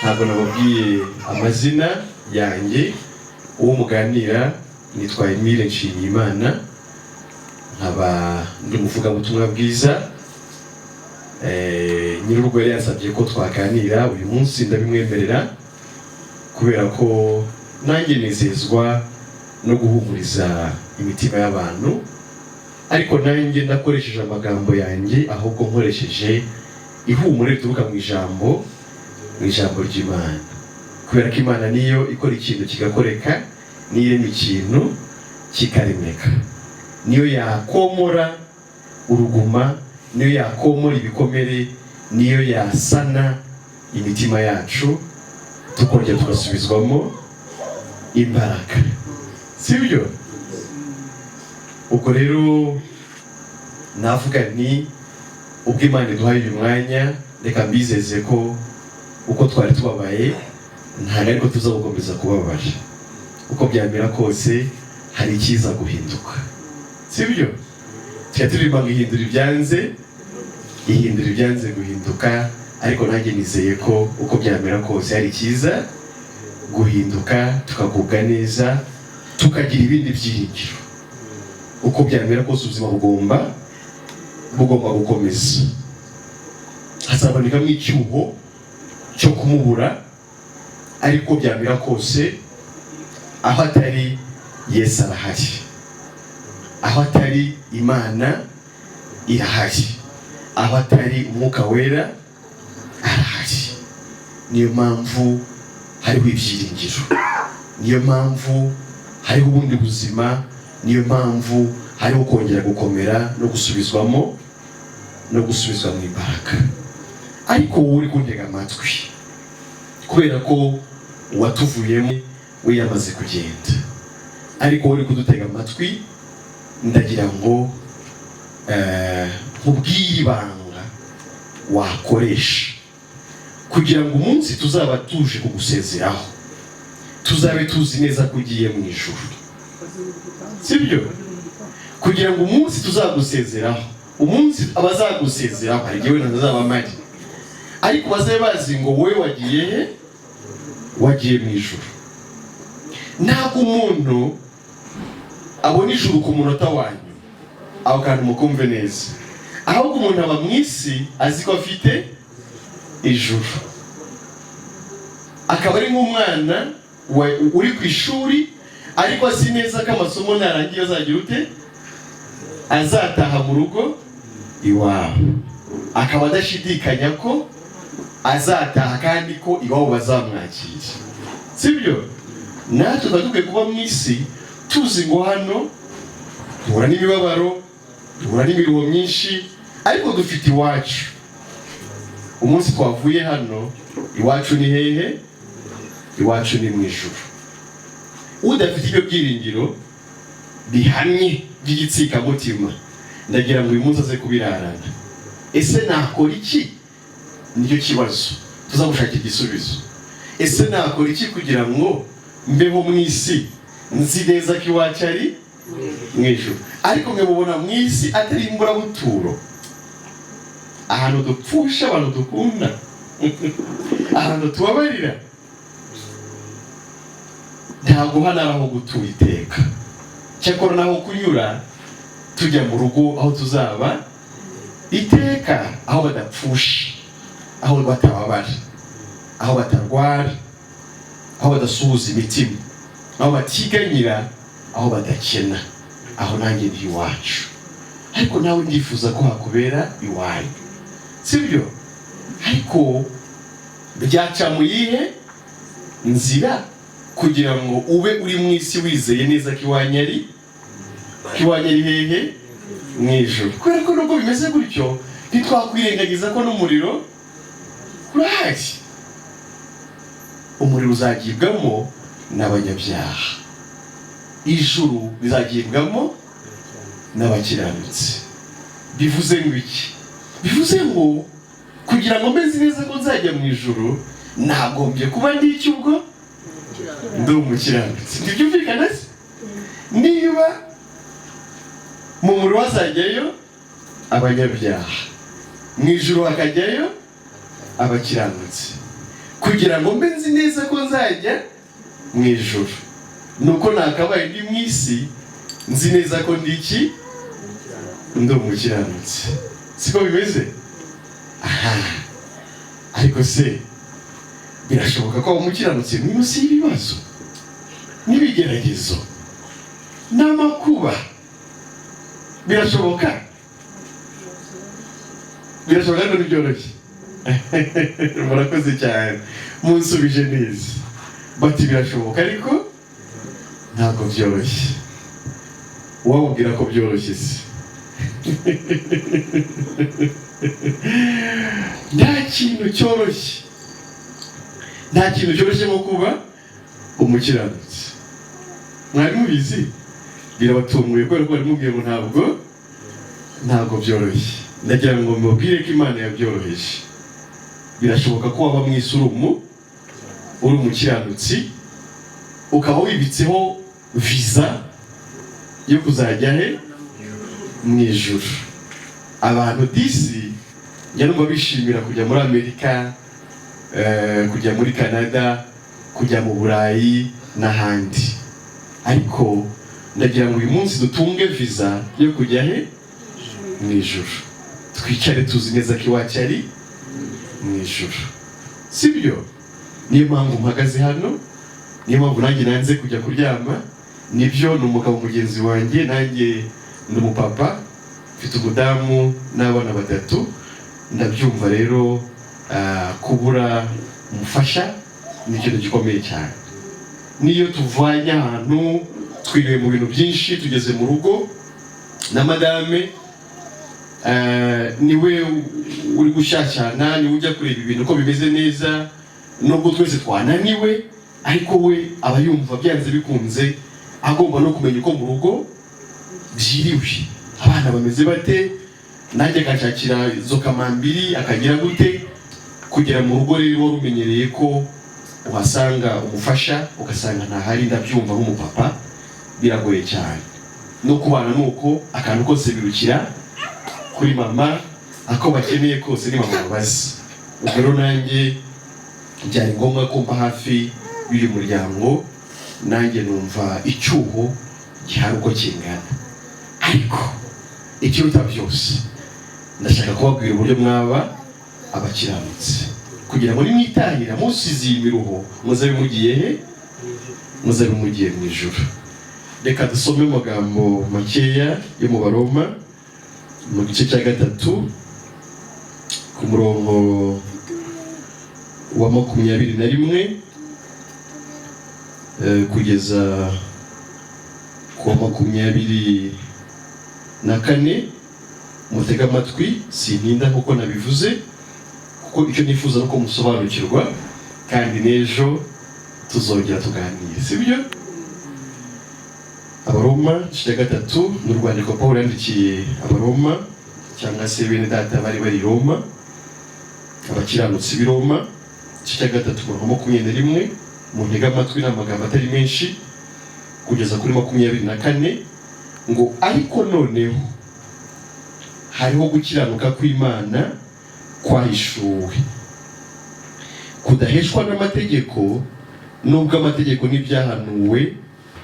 ntabwo nababwiye amazina yanjye. Uwo muganira nitwa Nshimiyimana, nkaba ndi umuvugabutumwa bwiza. Nyir'urugo yari yansabye ko twaganira uyu munsi, ndabimwemerera kubera ko nanjye nezezwa no guhumuriza imitima y'abantu, ariko nanjye ndakoresheje amagambo yanjye ahubwo nkoresheje ihumure rituruka mu ijambo ry'Imana, kubera ko Imana niyo ikora ikintu kigakoreka, niyo irema ikintu kikaremeka, niyo yakomora uruguma, niyo yakomora ibikomere, niyo yasana imitima yacu tukongera tugasubizwamo imbaraga, sibyo? Ubwo rero navuga nti ubwo Imana iduhaye uyu mwanya, reka mbizeze ko uko twari tubabaye ntabwo ariko tuzagukomeza kubabara. Uko byamera kose hari ikiza guhinduka, sibyo? Turirimba ngo ihindura ibyanze guhinduka, ariko nanjye nizeye ko uko byamera kose hari ikiza guhinduka, tukagubwa neza, tukagira ibindi byiringiro. Uko byamera kose ubuzima bugomba gukomeza. Hazabonekamo icyuho cyo kumubura, ariko byamera kose aho atari Yesu arahari, aho atari Imana irahari, aho atari Umwuka Wera arahari. Niyo mpamvu hariho ibyiringiro, niyo mpamvu hariho ubundi buzima, niyo mpamvu hariho kongera gukomera no gusubizwa mu imbaraga. Ariko wowe uri kuntega amatwi, kubera ko uwatuvuyemo we yamaze kugenda, ariko wowe uri kudutega amatwi, ndagira ngo nkubwire ibanga wakoresha kugira ngo umunsi tuzaba tuje kugusezeraho tuzabe tuzi neza ko ugiye mu ijuru, sibyo? Kugira ngo umunsi tuzagusezeraho, umunsi abazagusezeraho hari igihe wenda ntazaba mpari, ariko bazabe bazi ngo wowe wagiye mu ijuru. Ntabwo umuntu abona ijuru ku munota wanyu, aho kandi mukumve neza, ahubwo umuntu aba mu isi azi ko afite ijuru. Akaba ari nk'umwana uri ku ishuri, ariko azi neza ko amasomo narangiye azagira ute? Azataha mu rugo iwabo, akaba adashidikanya ko azataha kandi ko iwabo bazamwakira, sibyo? Natwe dukwiye kuba mu isi tuzi ngo hano duhura n'imibabaro, duhura n'imiruho myinshi, ariko dufite iwacu. Umunsi twavuye hano, iwacu ni hehe? Iwacu ni mu ijuru. Udafite ibyo byiringiro bihamye by'igitsikamutima, ndagira ngo uyu munsi aze kubirarana. Ese nakora iki? Nicyo kibazo tuzagushakira igisubizo. Ese nakora iki kugira ngo mbeho mu isi nzi neza ko iwacu ari mu ijuru, ariko mwe mubona mu isi atari imburabuturo, ahantu dupfusha, abantu dukunda, ahantu tubabarira? Ntabwo hano ari aho gutura iteka, cyakora naho kunyura tujya mu rugo aho tuzaba iteka, aho badapfusha, aho batababara, aho batarwara, aho badasuhuza imitima, aho batiganyira, aho badakena. Aho nanjye ndi iwacu, ariko nawe ndifuza ko hakubera iwanyu, sibyo? Ariko byaca mu yihe nzira kugira ngo ube uri mu isi wizeye neza ko iwanyu ari hehe? Mu ijuru. Kubera ko nubwo bimeze gutyo, ntitwakwirengagiza ko n'umuriro urahari. Umuriro uzagibwamo n'abanyabyaha, ijuru rizagibwamo n'abakiranutsi. Bivuze ngo iki? Bivuze ngo kugira ngo meze neza ko nzajya mu ijuru, nagombye kuba ndi iki? Ubwo ndi umukiranutsi. Ntibyumvikana se? Niba mu muriro hazajyayo abanyabyaha, mu ijuru hakajyayo abakiranutsi, kugira ngo mbe nzi neza ko nzajya mu ijuru. Nuko nakabaye ndi mu isi nzi neza ko ndi iki? Ndi umukiranutsi. Siko bimeze? Aha. Ariko se birashoboka ko umukiranutsi ni munsi y'ibibazo n'ibigeragezo n'amakuba? Birashoboka? Birashoboka ko byoroshye? Murakoze cyane, munsubije neza. Bati birashoboka ariko ntabwo byoroshye. Wababwira ko byoroshye se? Nta kintu cyoroshye, nta kintu cyoroshye nko kuba umukiranutsi. Mwari mubizi? Birabatunguye kubera ko bari mubwiye ngo ntabwo byoroshye. Ndagira ngo mubwire ko Imana yabyoroheje. Birashoboka ko waba mu isi uri umukiranutsi, ukaba wibitseho visa yo kuzajya he? Mu ijuru. Abantu disi njya numva bishimira kujya muri Amerika, kujya muri Canada, kujya mu Burayi n'ahandi. Ariko ndagira ngo uyu munsi dutunge visa yo kujya he? Mu ijuru. Twicare tuzi neza ko iwacu ari mu ijuru. Sibyo? Niyo mpamvu mpagaze hano, niyo mpamvu nanjye nanze kujya kuryama. Nibyo, ni umugabo mugenzi wanjye, nanjye ndi umupapa, mfite umudamu n'abana 3. Ndabyumva rero kubura umufasha ni ikintu gikomeye cyane. Niyo tuvanye ahantu twiriwe mu bintu byinshi, tugeze mu rugo na madame, niwe uri gushyashyana, niwe ujya kureba ibintu ko bimeze neza. Nubwo twese twananiwe, ariko we aba yumva byanze bikunze agomba no kumenya uko mu rugo byiriwe, abana bameze bate, nanjye akashakira izo kamambiri akagira gute. Kugera mu rugo rero wari umenyereye ko uhasanga umufasha, ugasanga ntahari. Ndabyumva nk'umupapa biragoye cyane. No kubana nuko akantu kose birukira kuri mama, ako bakeneye kose ni mama bazi. Ubwo rero nanjye byari ngombwa ko mba hafi y'uyu muryango, nanjye numva icyuho gihari uko kingana. Ariko ikiruta byose, ndashaka kubabwira uburyo mwaba abakiranutsi, kugira ngo nimwitahira musize iyi miruho muzabe mugiye he? Muzabe mugiye mu ijuru. Reka dusome amagambo makeya yo mu Baroma mu gice cya 3 ku murongo wa 21 kugeza ku 24. Mutega amatwi, sintinda kuko nabivuze, kuko icyo nifuza nuko musobanukirwa, kandi n'ejo tuzongera tuganire, sibyo? Abaroma gice cya 3 ni urwandiko Pawulo yandikiye Abaroma, cyangwa se bene data bari bari Roma, abakiranutsi b'i Roma. Gice cya 3 umurongo 21, muntega amatwi n'amagambo atari menshi kugeza kuri 24, ngo ariko noneho hariho gukiranuka kw'Imana kwahishuwe, kudaheshwa n'amategeko, nubwo amategeko n'ibyahanuwe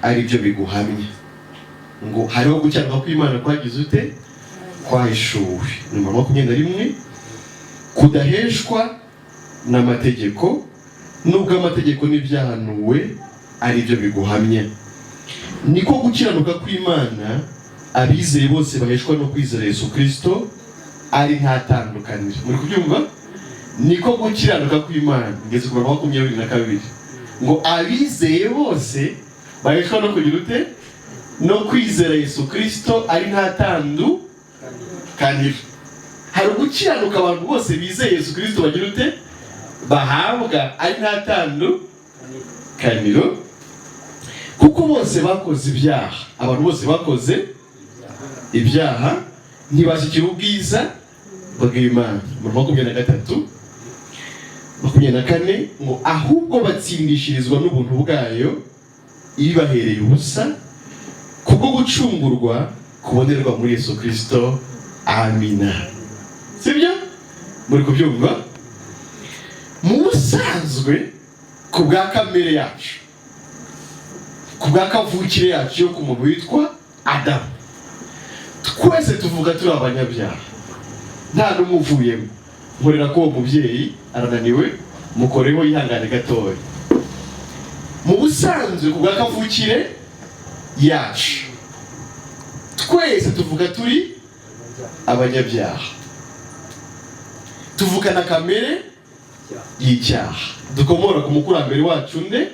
ari byo biguhamye. Ngo hariho gukiranuka kw'Imana kwagize ute? Kwahishuwe. Numero 21, kudaheshwa n'amategeko, nubwo amategeko n'ibyahanuwe ari byo biguhamye. Niko gukiranuka kw'Imana abizeye bose baheshwa no kwizera Yesu Kristo ari nta tandukaniro. Muri kubyumva? Niko gukiranuka kw'Imana. Ngeze ku 22, ngo abizeye bose baheshwa no kugira ute? No kwizera Yesu Kristo ari nta tandukaniro. Hari gukiranuka abantu bose bizeye Yesu Kristo bagira ute? Bahabwa ari nta tandukaniro, kuko bose bakoze ibyaha. Abantu bose bakoze ibyaha ntibashyikira ubwiza bw'Imana. Mu 23, 24, ngo ahubwo batsindishirizwa n'ubuntu bwayo ibibahereye ubusa, kubwo gucungurwa kubonerwa muri Yesu Kristo. Amina. Sibyo? Muri kubyumva? Munsi busanzwe ku bwa kamere yacu, ku bwa kavukire yacu yo ku muntu witwa Adamu, twese tuvuga turi abanyabyaha, nta n'umwe uvuyemo. Nkorera ko uwo mubyeyi arananiwe, mukoreho yihangane gatoya. Mu busanzwe ku bwa kavukire yacu twese tuvuga turi abanyabyaha, tuvukana kamere y'icyaha, dukomora ku mukurambere wacu nde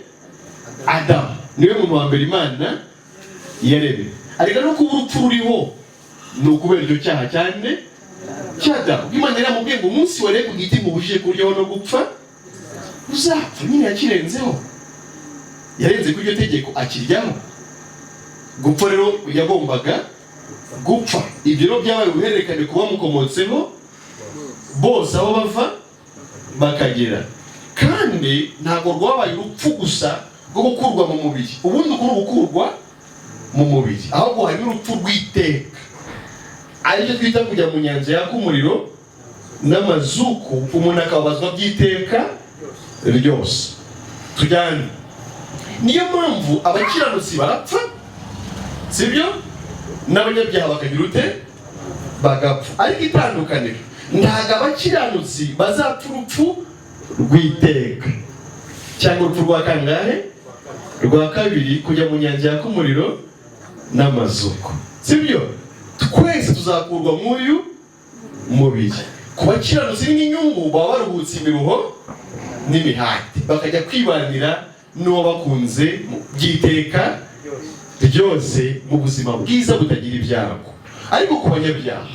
Adamu, niwe muntu wa mbere Imana yaremye. Ariko no kuba urupfu ruriho ni ukubera icyo cyaha cyane cy'Adamu. Imana yaramubwiye ngo umunsi wareba ku giti mubujije kuryaho no gupfa uzapfa. Nyine yakirenzeho, yarenze kuri iryo tegeko akiryaho. Gupfa rero yagombaga gupfa. Ibyo rero byabaye ubuhererekane kuba mukomotseho bose aho bava bakagera. Kandi ntabwo rwabaye urupfu gusa rwo gukurwa mu mubiri, ubundi ukuri gukurwa mu mubiri, ahubwo hari n'urupfu rw'iteka, aricyo twita kujya mu nyanja yaka umuriro n'amazuku, umuntu akabazwa by'iteka ryose. Tujyane. Niyo mpamvu abakiranutsi barapfa, sibyo? N'abanyabyaha bakagira ute? Bagapfa. Ariko itandukaniro, ntabwo abakiranutsi bazapfa urupfu rw'iteka, cyangwa urupfu rwa kangahe? Rwa kabiri, kujya mu nyanja yaka umuriro n'amazuku, sibyo? Twese tuzakurwa muyu mubiri. Ku bakiranutsi n'inyungu baba baruhutse imiruho n'imihati, bakajya kwibanira n'uwo bakunze by'iteka ryose mu buzima bwiza butagira ibyago. Ariko ku banyabyaha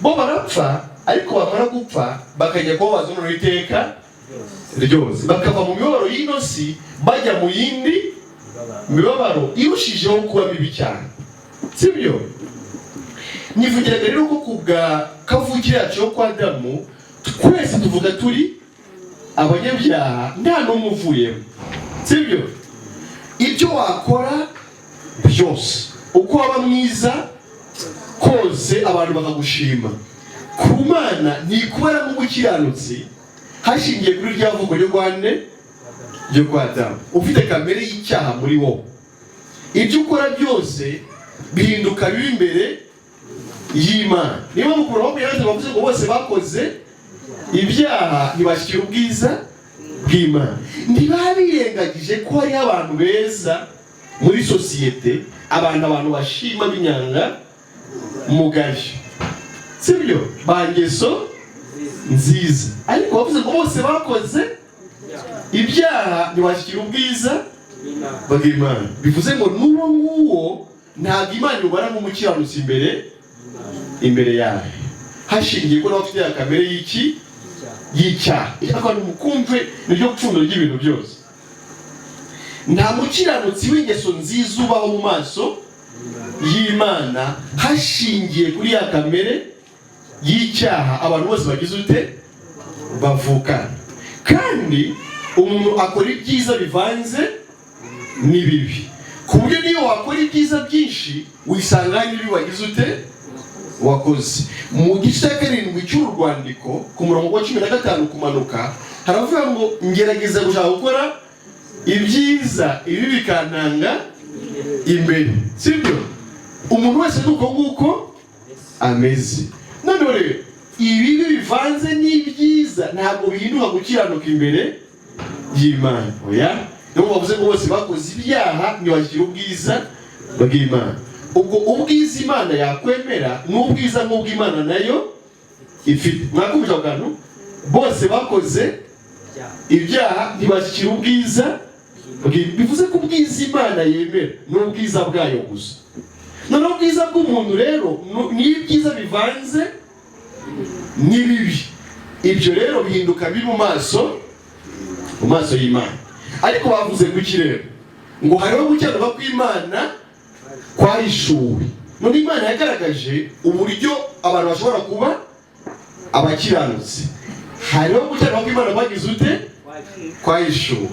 bo barapfa, ariko bamara gupfa bakajya kubabaza n'iteka ryose, bakava mu mibabaro y'ino si bajya mu yindi mibabaro irushijeho kuba mibi cyane, sibyo? Nivugiraga rero ko ku bwa kavukire yacu yo kwa Adamu twese tuvuga turi abanyabyaha, nta n'umwe uvuyemo, sibyo? Ibyo wakora byose, uko waba mwiza kose abantu bakagushima, ku Mana ntikubara nk'umukiranutsi hashingiye kuri rya vugo ryo kwa Adamu. Ufite kamere y'icyaha muri wowe, ibyo ukora byose bihinduka bibi imbere y'Imana. Niba mukuru bavuze ngo bose bakoze ibyaha ntibashyikira ubwiza bw'Imana. Ntibabirengagije ko hariho abantu beza muri sosiyete, abantu bashima b'inyanga mugari, sibyo? Bangeso nziza. Ariko bavuze ngo bose bakoze ibyaha ntibashyikira ubwiza bw'Imana. Bivuze ngo n'uwo nguwo ntabwo Imana ibara nk'umukiranutsi imbere yawe, hashingiye ko nawe ufite kamere y'icyaha. Abantu mukumve niryo pfundo ry'ibintu byose. Nta mukiranutsi w'ingeso nziza ubaho mu maso y'Imana hashingiye kuri ya kamere y'icyaha abantu bose bagize ute? Bavukana. Kandi umuntu akora ibyiza bivanze n'ibibi, ku buryo niyo wakora ibyiza byinshi wisanga hari n'ibibi wagize ute? Wakoze. Mu gice cya 7 cy'uru rwandiko ku murongo wa 15 kumanuka haravuga ngo ngerageza gushaka gukora ibyiza, ibi bikantanga imbere, sibyo? Umuntu wese nuko nguko ameze. None rero ibibi bivanze n'ibyiza ntabwo bihinduka gukiranuka imbere y'Imana. Oya, niyo bavuze ngo bose bakoze ibyaha ntibashyikira ubwiza bw'Imana. Ubwo ubwiza Imana yakwemera n'ubwiza nk'ubw'Imana nayo ifite. Mwakumva ako kantu? Bose bakoze ibyaha ntibashyikira ubwiza. Bivuze ko ubwiza Imana yemera n'ubwiza bwayo gusa. Noneho ubwiza bw'umuntu rero ni ibyiza bivanze n'ibibi. Ibyo rero bihinduka biri mu maso y'Imana. Ariko bavuze ngo iki rero? Ngo hariho gukiranuka kw'Imana kwahishuwe. None Imana yagaragaje uburyo abantu bashobora kuba abakiranutsi. Hariho gukiranuka kw'Imana bagize ute? Kwahishuwe,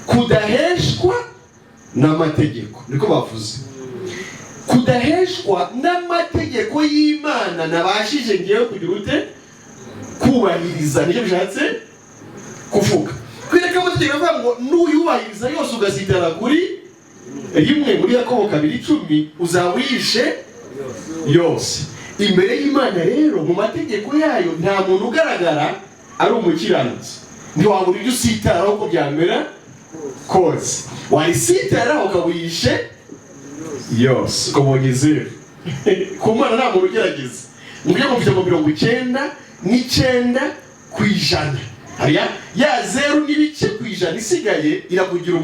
kudaheshwa n'amategeko. Niko bavuze, kudaheshwa n'amategeko y'Imana nabashije ngewe kugira ute? Kubahiriza. Nicyo bishatse kuvuga. kwereka amategeko avuga ngo n'uyubahiriza yose ugasitara kuri rimwe muri Yakobo 2:10 uzaba uyishe yose. Imbere y'Imana rero mu mategeko yayo nta muntu ugaragara ari umukiranutsi. Ntiwabura ibyo usitaraho uko byamera kose. Warisitaraho ukabuyishe yose. Umunezero. Ku Mana nta muntu ugerageza. Mubyo mufite mu 99% hariya ya 0% isigaye irakugira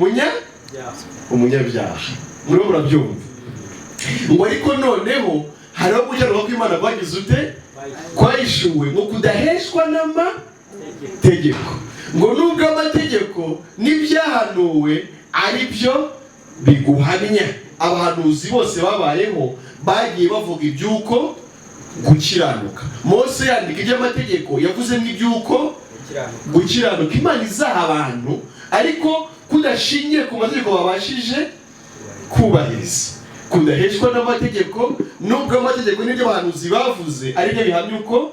umunyabyaha. Muri murabyumva. Ngo ariko noneho hariho gukiranuka kw'Imana kwagize ute? Kwahishuwe mu kudaheshwa n'amategeko. Ngo nubwo amategeko n'ibyahanuwe ari byo biguhamya. Abahanuzi bose babayeho bagiye bavuga ibyuko gukiranuka. Mose yandika iby'amategeko yavuze n'ibyuko gukiranuka. Imana izaha abantu ariko kudashingiye ku mategeko babashije kubahiriza. Kudaheshwa n'amategeko nubwo amategeko n'ibyo abahanuzi bavuze ari byo bihamya uko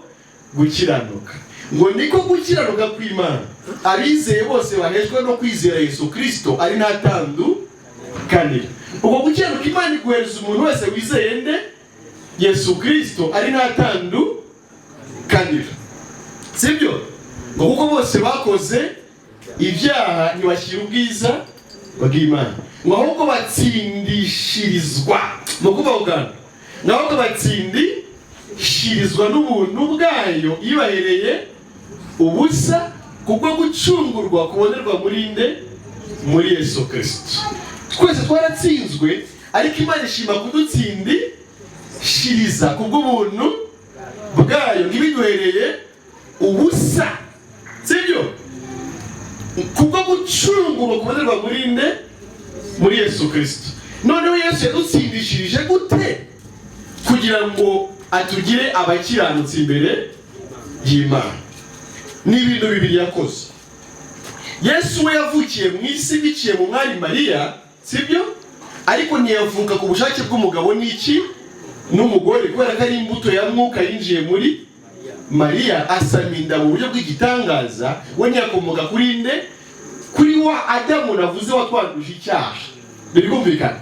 gukiranuka. Ngo niko gukiranuka kw'Imana abizeye bose baheshwa no kwizera Yesu Kristo ari nta tandukaniro. Ubwo gukiranuka Imana iguhereza umuntu wese wizeye nde? Yesu Kristo ari nta tandukaniro. Sibyo? Ngo kuko bose bakoze ibyaha ntibashyira ubwiza bw'Imana. Ngo ahubwo batsindishirizwa mu kuvuga ngo ahubwo batsindishirizwa n'ubuntu bwayo ibahereye ubusa kubwo gucungurwa kubonerwa muri Yesu Kristo. Twese twaratsinzwe ariko Imana ishima kudutsindishiriza kubw'ubuntu bwayo ntibiduhereye ubusa. Sibyo? Kubwo gucungurwa kubonerwa muri Yesu Kristo. Noneho Yesu yadutsindishirije gute? Kugira ngo atugire abakiranutsi imbere y'Imana. Ni ibintu bibiri yakoze. Yesu we yavukiye mu isi biciye mu mwari Mariya, sibyo? Ariko ntiyavuka ku bushake bw'umugabo n'iki n'umugore, kubera ko ari imbuto ya mwuka yinjiye muri Mariya asaminda mu buryo bw'igitangaza. We ntiyakomoka kuri nde? Kuri wa Adamu navuze watwanduje icyaha. Birumvikana.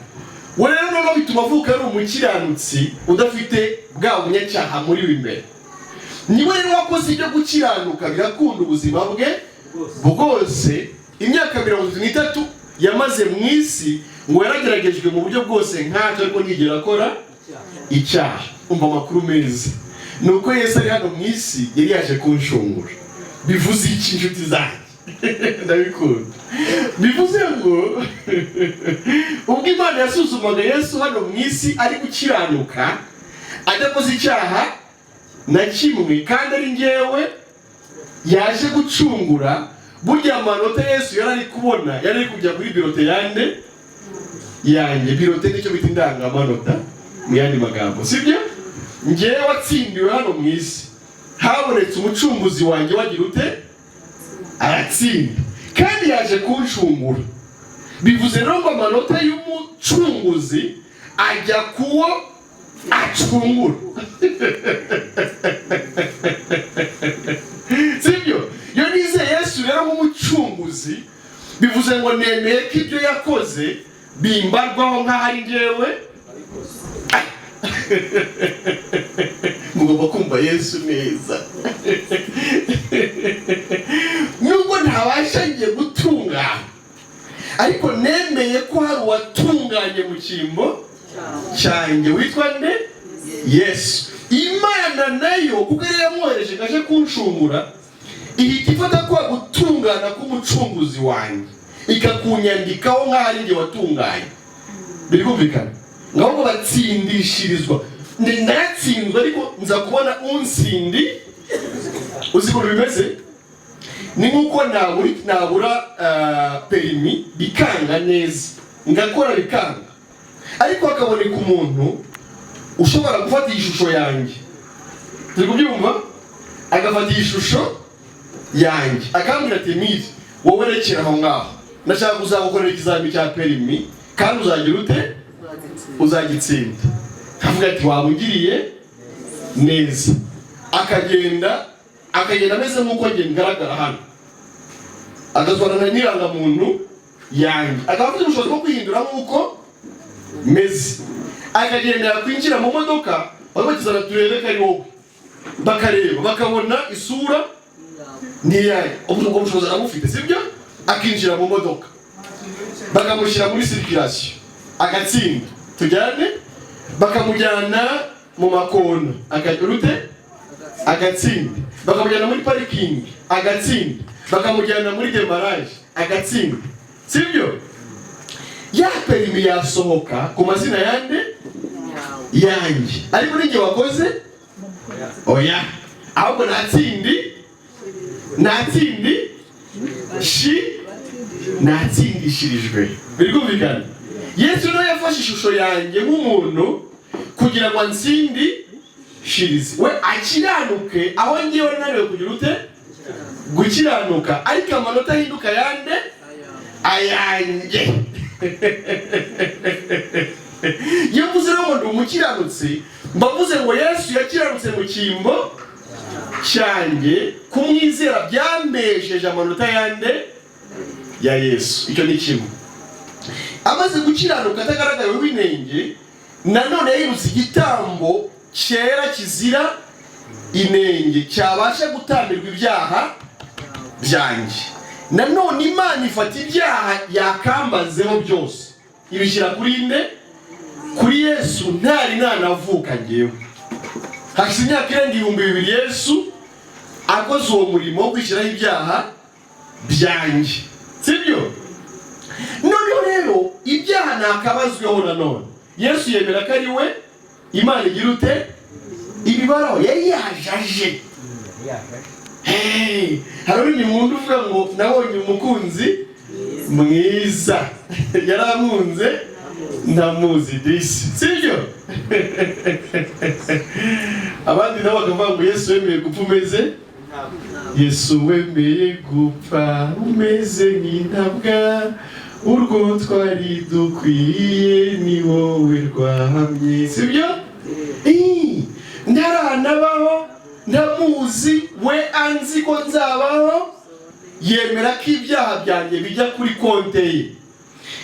We rero no bituma avuka ari umukiranutsi udafite bwa bunyacyaha muri we imbere. Niwe rero wakoze ibyo gukiranuka birakunda ubuzima bwe bwose. Imyaka 33 yamaze mu isi ngo yarageragejwe mu buryo bwose nk'acyo ariko ntigera akora icyaha. Umva amakuru meza. Nuko Yesu ari hano mu isi yari yaje kunshungura. Bivuze iki inshuti zanjye? Ndabikunda. Bivuze ngo ubwo Imana yasuzumaga Yesu hano mu isi ari gukiranuka adakoze icyaha na kimwe kandi ari ngewe yaje gucungura. Burya amanota Yesu yari ari kubona yari ari kujya kuri birote yanjye. Birote nicyo bita indangamanota mu yandi magambo, sibyo? Ngewe watsindiwe hano mu isi habonetse umucunguzi wanjye wagira ute? Aratsinda kandi yaje kunshungura. Bivuze rero ngo amanota y'umucunguzi ajya kuwo acungura. Sibyo? Yo nize Yesu rero nk'umucunguzi bivuze ngo nemeye ko ibyo yakoze bimbarwaho nk'ahari ngewe. Mugomba kumva Yesu neza. Nubwo ntabasha ngiye gutungana ariko nemeye ko hari uwatunganye mu cyimbo cyanjye witwa nde? Yesu. Imana nayo kuko yari yamwohereje gaje kunshungura ihita ifata kwa gutungana k'umucunguzi wanjye ikakunyandikaho nk'ahari nge watunganye. Birumvikana? Ngaho batsindishirizwa. Ndatsinzwe ariko nza kubona unsindi. Uzi ko bimeze? Ni nkuko nabura perimi bikanga neza. Ngakora bikanga. Ariko akaboneka umuntu ushobora gufata ishusho yanjye. Turi kubyumva? Agafata ishusho yanjye. Akambwira ati "Miri, wowe rekera aho ngaho. Ndashaka kuzagukorera ikizami cya perimi kandi uzagira ute? Uzagitsinda." Avuga ati "Wabugiriye neza." Akagenda ameze nk'uko nge ngaragara hano. agazwana n'irangamuntu yanjye, akaba afite ubushobozi bwo kwihindura nk'uko meze, akagendera kwinjira mu modoka bagakizana turebe ko ari wowe, bakareba bakabona isura n'iyaye, ubwo bushobozi arabufite sibyo, akinjira mu modoka bakamushyira muri circulation agatsinda tujyane, bakamujyana mu makona akarute agatsinda, bakamujyana muri parking agatsinda, bakamujyana muri demarage agatsinda sibyo. Ya perimi yasohoka ku mazina yande yanjye, ariko ninjye wakoze oya, ahubwo natsindishirijwe. Birumvikana Yesu no yafashe ishusho yanjye nk'umuntu kugira ngo ansindishirize, we akiranuke aho ngiye nariwe kugira ute gukiranuka, ariko amanota ahinduka yande ayanjye. Iyo mvuze ngo ndi umukiranutsi, mbavuze ngo Yesu yakiranutse mu cyimbo cyanjye, kumwizera byamesheje amanota yande ya Yesu. Icyo ni kimwe. Amaze gukiranuka atagaragaye w'inenge, nanone yirutse igitambo cyera kizira inenge cyabasha gutambirwa ibyaha byanjye. Nanone Imana ifata ibyaha yakambazeho byose ibishyira kuri nde, kuri Yesu ntari nanavuka ngewe. Hashize imyaka irenga 2000 Yesu akoze uwo murimo wo kwishyiraho ibyaha byanjye sibyo. Noneho rero ibyaha nakabazweho nanone, Yesu yemera ko ari we Imana igira ute ibibaraho, yari yajaje. Hari umuntu uvuga ngo nabonye umukunzi mwiza, yaramunze ntamuzi disi sibyo. Abandi nabo bakavuga ngo Yesu wemeye gupfa umeze, Yesu wemeye gupfa umeze nk'intabwa, urwo twari dukwiye ni wowe rwahamye sibyo. Ntaranabaho ndamuzi, we anzi ko nzabaho, yemera ko ibyaha byanjye bijya kuri konte ye,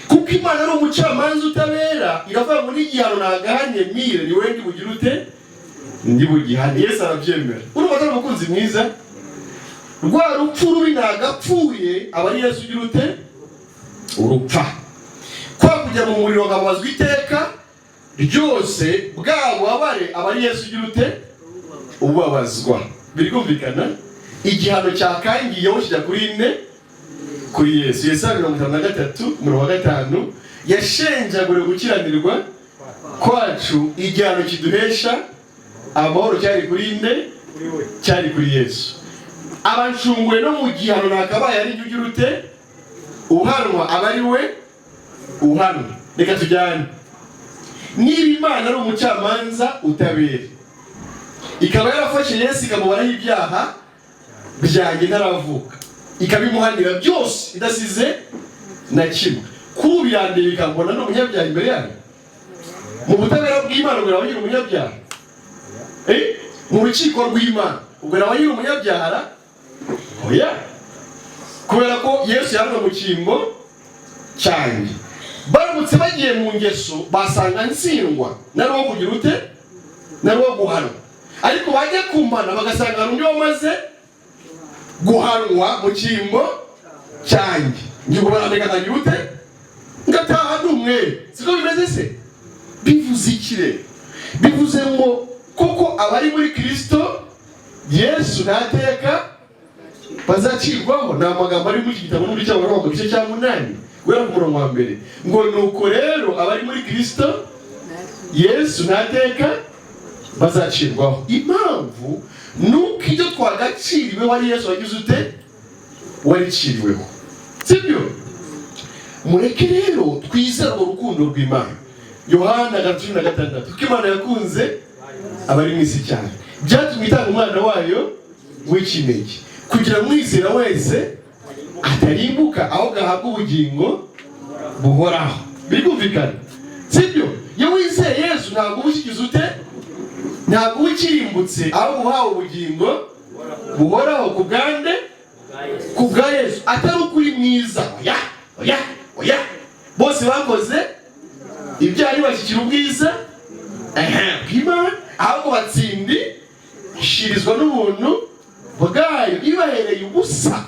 kuko Imana ari umucamanza utabera, iravuga ngo n'igihano nagahanye mire ni we ndibugira ute ndibugihane. Yesu arabyemera. Urumva atari umukunzi mwiza, rwa rupfu rubi nagapfuye aba ari Yesu ugira ute urupfa. Kwa kujya mu muriro ngabazwa iteka ryose bwa bubabare aba ari Yesu ugira ute ubabazwa. Birumvikana igihano cyakangiyeho kijya kuri nde, kuri Yesu. Yesaya 53:5 yashenjagure gukiranirwa kwacu, igihano kiduhesha amahoro cyari kuri nde, cyari kuri Yesu. Abancunguwe no mu gihano nakabaye ari ugira ute uhanwa, aba ari we uhanwa. Reka tujyane. Niba Imana ari umucamanza utabera, ikaba yarafashe Yesu ikamubaraho ibyaha byanjye ntaravuka, ikabimuhanira byose idasize na kimwe, kubirandira ikambona n'umunyabyaha imbere yayo, mu butabera bw'Imana ubwo nabagira umunyabyaha, mu rukiko rw'Imana ubwo nabagira umunyabyaha oya, kubera ko Yesu yaje mu cyimbo cyanjye. Baramutse bagiye mu ngeso basanga nsindwa naro kugira ute naro guhanwa, ariko bajye kumbana bagasanga undi wamaze guhanwa mu cyimbo cyanjye, ngiye barandeka ntagira ute ngataha dumwe. Siko bimeze se? Bivuze ikire, bivuze ngo koko abari muri Kristo Yesu ntateka bazacirwaho. Ni amagambo ari mu gitabo n'uri cyangwa mu gice cya 8 guhera ku murongo wa mbere, ngo nuko rero abari muri Kristo Yesu ntateka bazacirwaho. Impamvu nuko ibyo twagaciriwe wari Yesu wagize ute wariciriweho sibyo. Mureke rero twizere urukundo rw'Imana. Yohana 16, kuko Imana yakunze abari mu isi cyane byatumye itanga umwana wayo w'ikinege, kugira mwizera wese atarimbuka ahubwo ahabwa ubugingo buhoraho. Birumvikana sibyo? Iyo wizeye Yesu ntabwo ubushikiza ute, ntabwo ukirimbutse ahubwo uhawe ubugingo buhoraho ku bwa Yesu, atari mwiza. Oya. Bose bakoze Ibyari bashyikira ubwiza bw'Imana, ahubwo batsindishirizwa n'ubuntu bwayo ibahereye ubusa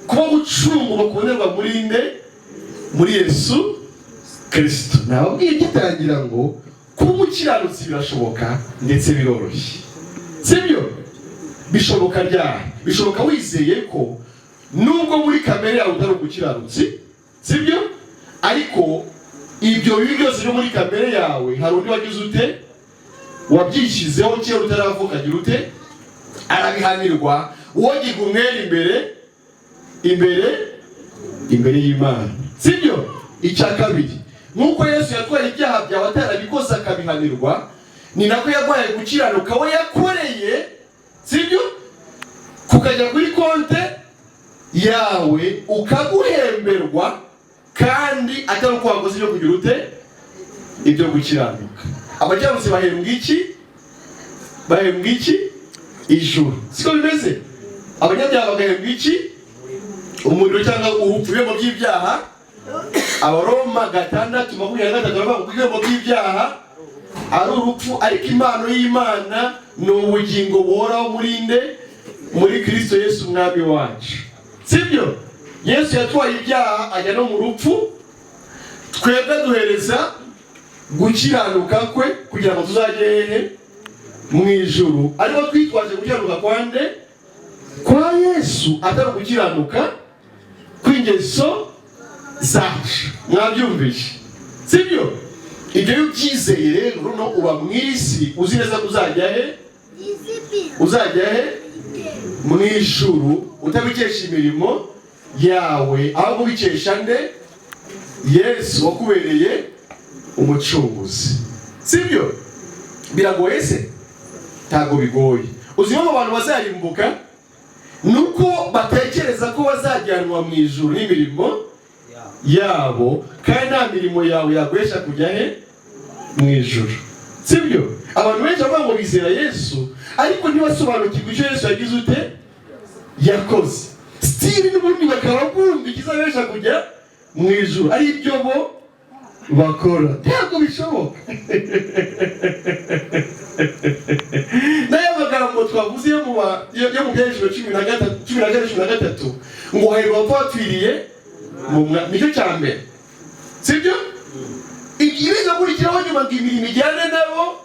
kuba gucungurwa kubonerwa muri Yesu Kristo. Nababwiye gitangira ngo kuba umukiranutsi birashoboka ndetse biroroshye, sibyo? Bishoboka ryari? Bishoboka wizeye ko nubwo muri kamere yawe utari umukiranutsi, sibyo? Ariko ibyo bibi byose byo muri kamere yawe hari undi wagize ute, wabyishyizeho kera utaravuka, agira ute, arabihanirwa. Wogiga umwere imbere y'Imana, sibyo? Icya kabiri, nk'uko Yesu yatwaye ibyaha byawe atarabikoze akabihanirwa, ni nako yagwaye gukiranuka we yakoreye, sibyo? Kukajya kuri konte yawe ukaguhemberwa, kandi atari uko wakoze ibyo kugira ute, ibyo gukiranuka. Abakiranutsi bahembwa iki? Ijuru. Siko bimeze? Abanyabyaha bagahembwa iki? Umuriro cyangwa urupfu. Ibihembo by'ibyaha, Abaroma 6:23 baravuga ko ibihembo by'ibyaha ari urupfu, ariko impano y'Imana ni ubugingo buhoraho muri Kristo Yesu umwami wacu, sibyo? Yesu yatwaye ibyaha ajya no mu rupfu, twebwe duhereza gukiranuka kwe kugira ngo tuzajye hehe? Mu ijuru. Ariko twitwaje gukiranuka kwande? Kwa Yesu, atari gukiranuka kw'ingeso zacu. Mwabyumvise, sibyo? Ibyo ubyizeye rero no uba mu isi uzi neza ko uzajya he? Mu ijuru, utabikesha imirimo yawe, ahubwo ubikesha nde? Yesu wakubereye umucunguzi, sibyo? Biragoye se? Ntago bigoye. Uzi ko abantu bazarimbuka nuko batekereza ko bazajyanwa mu ijuru n'imirimo yabo, kandi nta mirimo yawe yaguhesha kujya he? Mu ijuru, sibyo? Abantu benshi bavuga ngo bizera Yesu, ariko ntibasobanukirwa icyo Yesu yagize ute, yakoze. Stili n'ubundi bakaba bumva ikizabesha kujya mu ijuru ari ibyo bo bakora. Ntabwo bishoboka. N'aya magambo twavuze yo mu Byahishwe 13 ngo hahirwa abapfapfiriye nicyo cya mbere, sibyo? Ibiza kurikiraho nyuma ngo imirimo ijyane nabo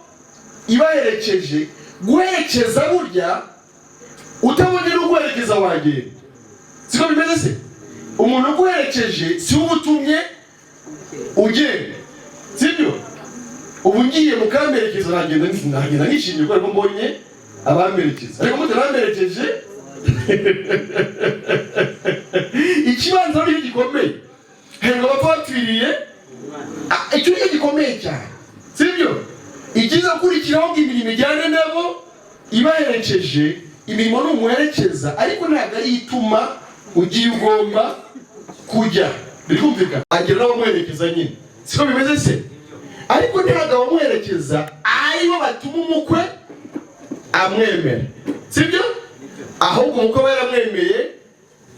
ibaherekeje. Guherekeza burya utabonye no guherekeza wagenda, siko bimeze se? Umuntu uguherekeje si ubutumye ugenda, sibyo? Ubu ngiye mukamperekeza nagenda nishimye ko mbonye abamperekeza, ariko mutaramperekeje ikibanza ari gikomeye. Henga bapfapfiriye icyo ni gikomeye cyane, sibyo? Igiza kurikiraho ngo imirimo ijyane nabo ibaherekeje. Imirimo n'umuherekeza, ariko ntabwo ari ituma ugiye ugomba kujya. Birumvikana? Agera n'abamuherekeza nyine, siko bimeze se? Ariko ntabwo abamuherekeza aribo batuma umukwe amwemera, sibyo? Ahubwo umukwe yaramwemeye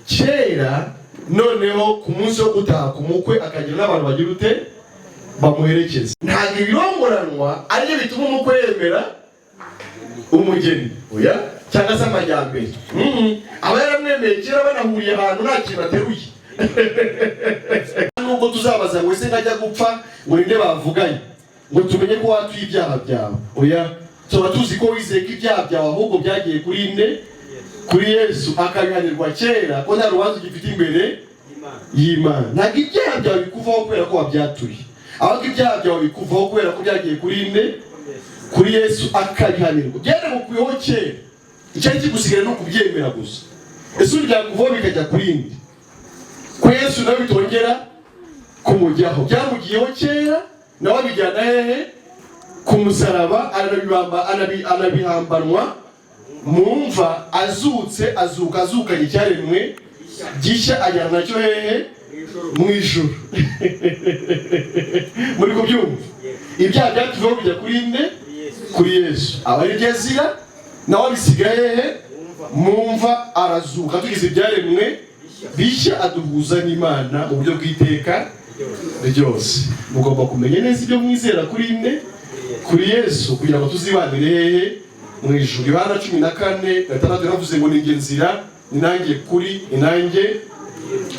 kera, noneho ku munsi wo gutaha ku mukwe akagira n'abantu bagira ute, bamuherekeza. Ntabwo ibirongoranwa aribyo bituma umukwe yemera umugeni, oya, cyangwa se amajyambere. Aba yaramwemeye kera banahuriye ahantu nta kintu ateruye. Nubwo tuzabaza ngo ese ngajya gupfa ngo ninde bavuganye ngo tumenye ko watuye ibyaha byawe, oya, tuba tuzi ko wizeye ko ibyaha byawe ahubwo byagiye kuri nde? Kuri Yesu, akabihanirwa kera ko nta rubanza ugifite imbere y'Imana. Ntabwo ibyaha byawe bikuvaho kubera ko wabyatuye, ahubwo ibyaha byawe bikuvaho kubera ko byagiye kuri nde? Kuri Yesu, akabihanirwa. Byaragukuyeho kera, icyari kigusigara no kubyemera gusa. Ese byakuvaho bikajya kuri nde? Ko Yesu nawe bitongera kumujyaho. Byamugiyeho kera, nawe abijyana hehe? Ku musaraba, anabihambanwa mu mva, azukanye icyaremwe gishya, ajyana nacyo hehe? Mu ijuru. Muri kubyumva? Ibyaha byatuveho bijya kuri nde? Kuri Yesu. Abari byazira nawe abisigaye hehe? Mu mva, arazuka. Tugize ibyaremwe bishya aduhuza n'Imana mu buryo bw'iteka ryose. Mugomba kumenya neza ibyo mwizera kuri inde, kuri Yesu, kugira ngo tuzibanire hehe mu ijuru. Yohana 14:6 yaravuze ngo ninjye nzira, ni nanjye kuri, ni nanjye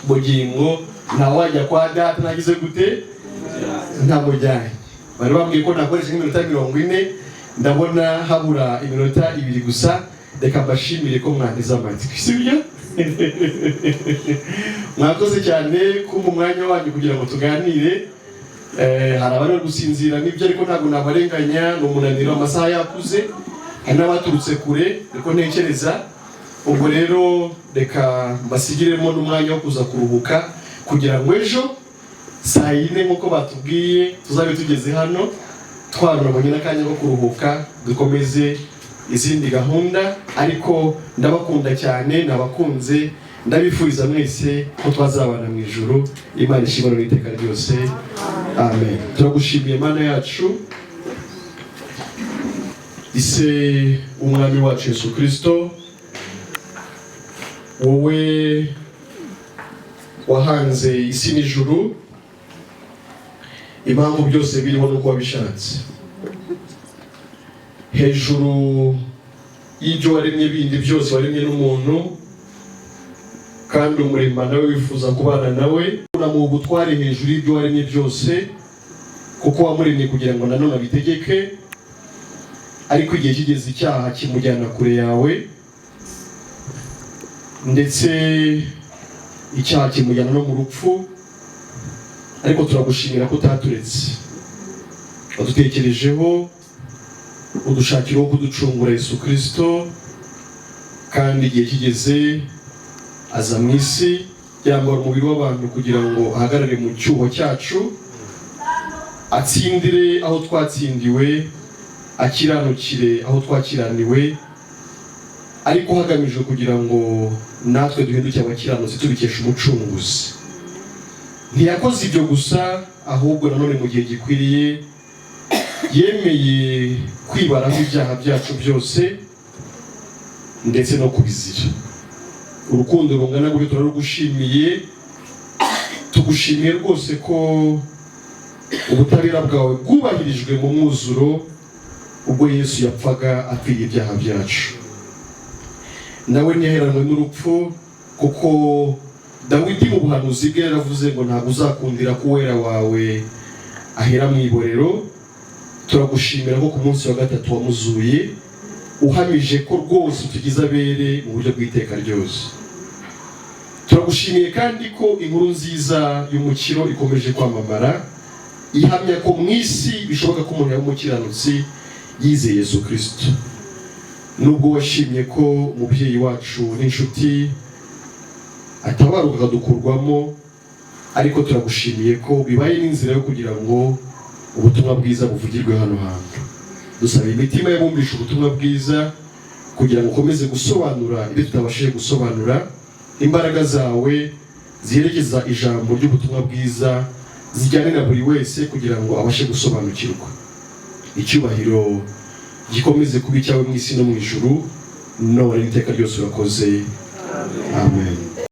bugingo, nta wajya kwa data nagize gute ntamujyanye. Bari bambwiye ko nakoresha nk'iminota 40, ndabona habura iminota 2 gusa. Reka mbashimire ko mwangiza amatwi, sibyo? Mwakoze cyane kumpa umwanya wanyu kugira ngo tuganire. Hari abari gusinzira n'ibyo, ariko ntabwo nabarenganya, ni umunaniro, amasaha yakuze, hari n'abaturutse kure, niko ntekereza. Ubwo rero reka mbasigiremo n'umwanya wo kuza kuruhuka, kugira ngo ejo saa 4 nk'uko batubwiye tuzabe tugeze hano twarabonye n'akanya ko kuruhuka, dukomeze izindi gahunda. Ariko ndabakunda cyane, nabakunze, ndabifuriza mwese ko twazabana mu ijuru. Imana ishimwe n'iteka ryose. Amen. Turagushimiye Mana yacu, ise umwami wacu Yesu Kristo, wowe wahanze isi n'ijuru, impamvu byose biriho nuko wabishatse. Hejuru y'ibyo waremye bindi byose waremye n'umuntu, kandi umurema nawe wifuza kubana nawe. Mu butware hejuru y'ibyo waremye byose, kuko wamuremye kugira ngo nanone abitegeke. Ariko igihe kigeze icyaha kimujyana kure yawe, ndetse icyaha kimujyana no mu rupfu. Ariko turagushimira ko utaturetse, wadutekerejeho, udushakira wo kuducungura Yesu Kristo. Kandi igihe kigeze aza mu isi, yambara umubiri w'abantu kugira ngo ahagarare mu cyuho cyacu, atsindire aho twatsindiwe, akiranukire aho twakiraniwe, ariko hagamijwe kugira ngo natwe duhinduke abakiranutsi tubikesha umucunguzi. Ntiyakoze ibyo gusa, ahubwo nanone mu gihe gikwiriye yemeye kwibaraho ibyaha byacu byose ndetse no kubizira. Urukundo rungana gutyo turarugushimiye. Tugushimiye rwose ko ubutabera bwawe bwubahirijwe mu mwuzuro ubwo Yesu yapfaga apfiriye ibyaha byacu. Nawe ntiyaheranwe n'urupfu, kuko Dawidi mu buhanuzi bwe yaravuze ngo ntabwo uzakundira ko uwera wawe ahera mu iborero. Turagushimira ko ku munsi wa gatatu wamuzuye, uhamije ko rwose tugize abere mu buryo bw'iteka ryose. Turagushimiye kandi ko inkuru nziza y'umukiro ikomeje kwamamara, ihamya ko mu isi bishoboka ko umuntu yaba umukiranutsi yizeye Yesu Kristo. Nubwo washimye ko umubyeyi wacu n'inshuti atabaruka akadukurwamo, ariko turagushimiye ko bibaye n'inzira yo kugira ngo ubutumwa bwiza buvugirwe hano hantu. Dusaba imitima y'abumvisha ubutumwa bwiza kugira ngo ukomeze gusobanura ibyo tutabashije gusobanura. Imbaraga zawe ziherekeza ijambo ry'ubutumwa bwiza zijyane na buri wese kugira ngo abashe gusobanukirwa. Icyubahiro gikomeze kuba icyawe mu isi no mu ijuru, none iteka ryose urakoze. Amen.